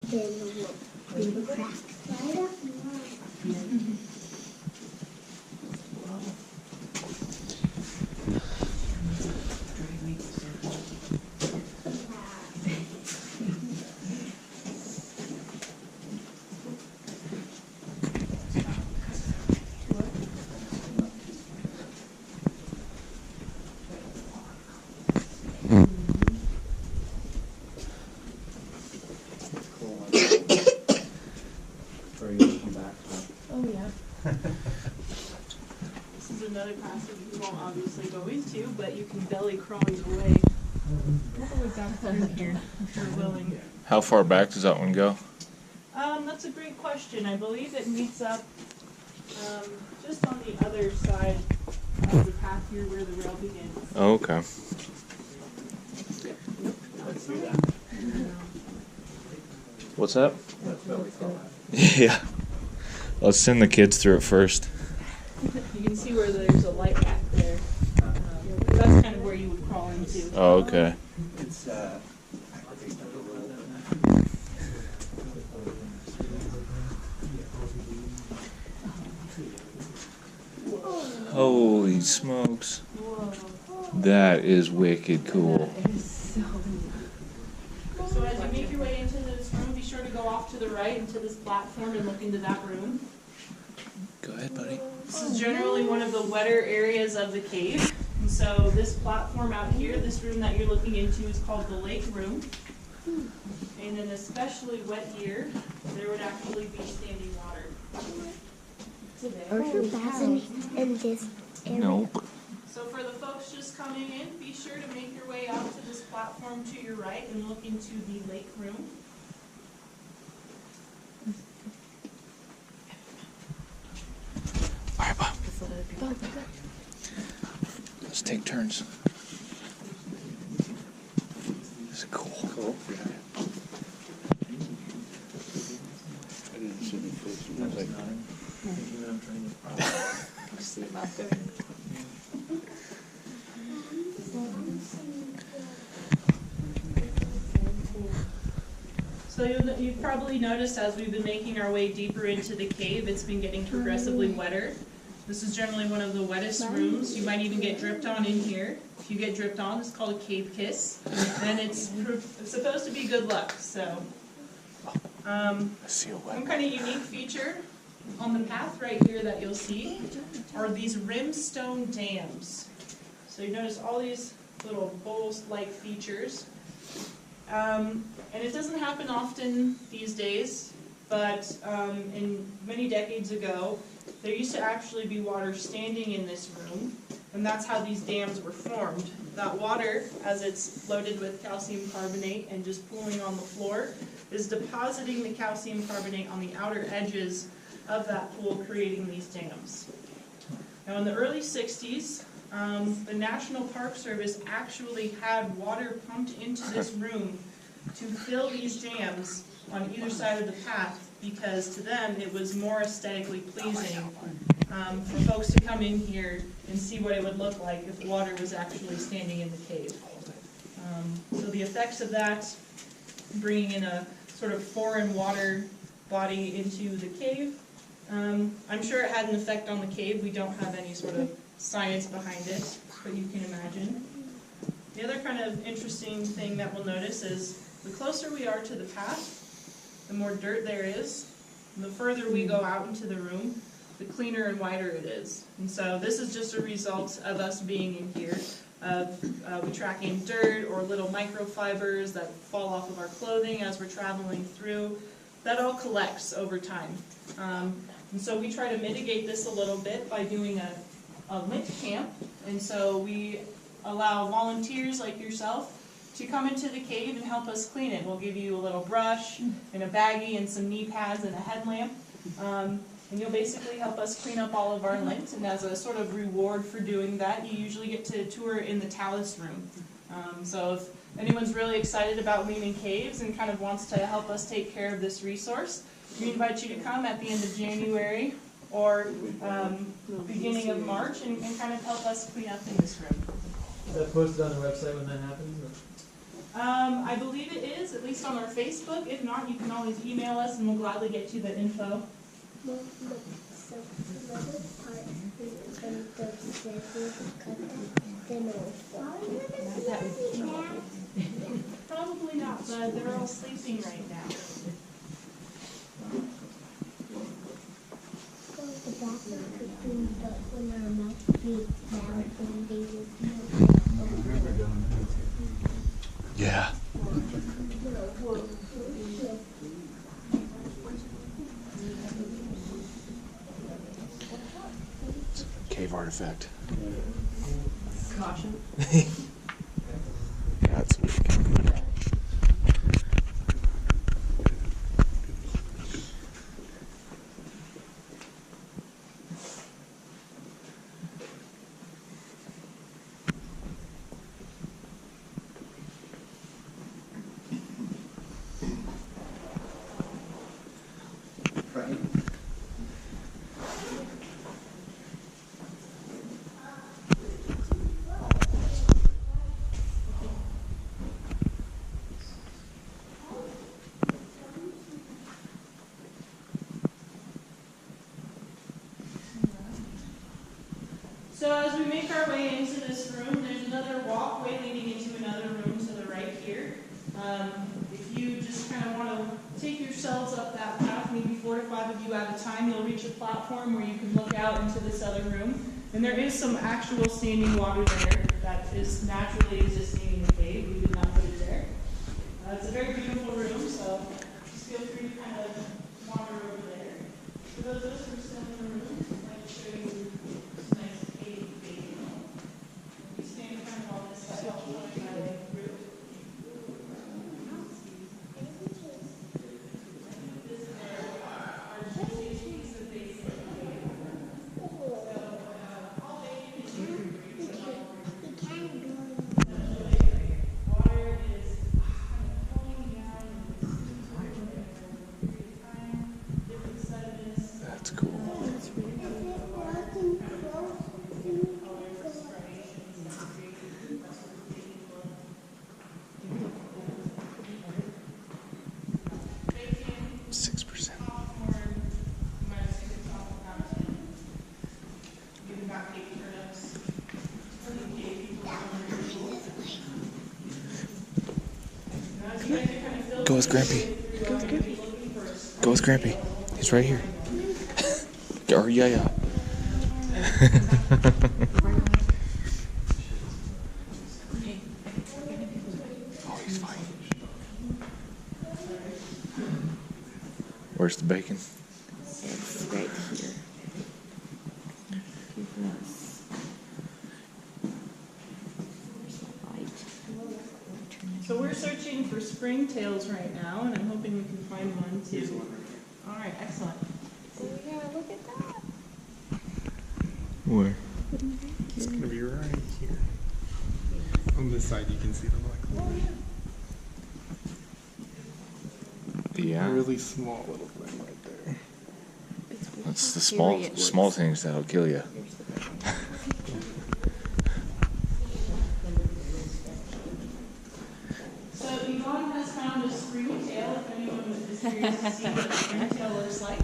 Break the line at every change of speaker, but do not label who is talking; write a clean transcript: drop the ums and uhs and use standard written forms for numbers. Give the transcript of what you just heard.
then the crack right up.
This is another passage we won't obviously go into, but you can belly crawl your way. What do we got through here, if you're willing?
How far back does that one go?
That's a great question. I believe it meets up just on the other side of the path here where the rail begins.
Oh, okay. What's that? Yeah. Let's send the kids through it first.
You can see where there's a light back there. That's kind of where you would crawl into.
Oh, okay. Holy smokes.
Whoa.
That is wicked cool.
So as you make your way into this room, be sure to go off to the right into this platform and look into that room.
Go ahead, buddy.
This is generally one of the wetter areas of the cave. And so this platform out here, this room that you're looking into is called the lake room. In an especially wet year, there would actually be standing water.
In this area.
Nope.
So for the folks just coming in, be sure to make your way out to this platform to your right and look into the lake room.
All right, Bob. Let's take turns. This is cool. Cool. I didn't see any fish. I was like,
See him out there.
So you've probably noticed as we've been making our way deeper into the cave, it's been getting progressively wetter. This is generally one of the wettest rooms. You might even get dripped on in here. If you get dripped on, it's called a cave kiss. And it's supposed to be good luck. So one kind of unique feature on the path right here that you'll see are these rimstone dams. So you notice all these little bowl-like features. And it doesn't happen often these days, but in many decades ago, there used to actually be water standing in this room, and that's how these dams were formed. That water, as it's loaded with calcium carbonate and just pooling on the floor, is depositing the calcium carbonate on the outer edges of that pool, creating these dams. Now in the early 60s, the National Park Service actually had water pumped into this room to fill these dams on either side of the path, because to them it was more aesthetically pleasing for folks to come in here and see what it would look like if water was actually standing in the cave. So the effects of that, bringing in a sort of foreign water body into the cave, I'm sure it had an effect on the cave. We don't have any sort of science behind it, but you can imagine. The other kind of interesting thing that we'll notice is the closer we are to the path, the more dirt there is. And the further we go out into the room, the cleaner and whiter it is. And so this is just a result of us being in here, of we tracking dirt or little microfibers that fall off of our clothing as we're traveling through. That all collects over time. And so we try to mitigate this a little bit by doing a lint camp. And so we allow volunteers like yourself to come into the cave and help us clean it. We'll give you a little brush and a baggie and some knee pads and a headlamp. And you'll basically help us clean up all of our lint. And as a sort of reward for doing that, you usually get to tour in the talus room. So if anyone's really excited about Lehman Caves and kind of wants to help us take care of this resource, we invite you to come at the end of January or beginning of March and kind of help us clean up in this room.
Is that posted on the website when that happens?
I believe it is, at least on our Facebook. If not, you can always email us and we'll gladly get you the info.
So another part is when the scissors cut them off.
Probably not, but they're all sleeping right now.
So the bathroom could be but when our mouth beats down when they would
Yeah. Cave artifact.
Caution.
That's weak.
So as we make our way into this room, there's another walkway leading into another room to the right here. If you just kind of want to take yourselves up that path, maybe 4 to 5 of you at a time, you'll reach a platform where you can look out into this other room. And there is some actual standing water there that is naturally existing in the cave. We did not put it there. It's a very beautiful room, so just feel free to kind of wander over there. For those of us who are still in the room, I'd like to show you this nice cave bathing room. We stand kind of on this side, I'll show you my way through. This is our piece of basin cave. So all they can do is water is kind of flowing down and time, different sediments,
That's cool.
colors, striations, and creating that sort of bathing look. Bacon,
6%.
popcorn, you might have seen the top of mountain. Even got baked turnips. Really gave people Now, as you guys are kind of filtering
Go with Grampy.
through, I'm gonna be looking for a
Go with Grampy. He's right here. Or yeah. Oh, he's fine. Where's the bacon?
It's right here. Yes.
So we're searching for springtails right now, and I'm hoping we can find one too. All right, excellent.
Yeah, look at that.
Where?
It's gonna be right here. On this side, you can see the black line.
Yeah.
A really small little thing right there.
That's the small things that'll kill you.
So Yvonne has found a springtail, if anyone is curious to see what a springtail looks like.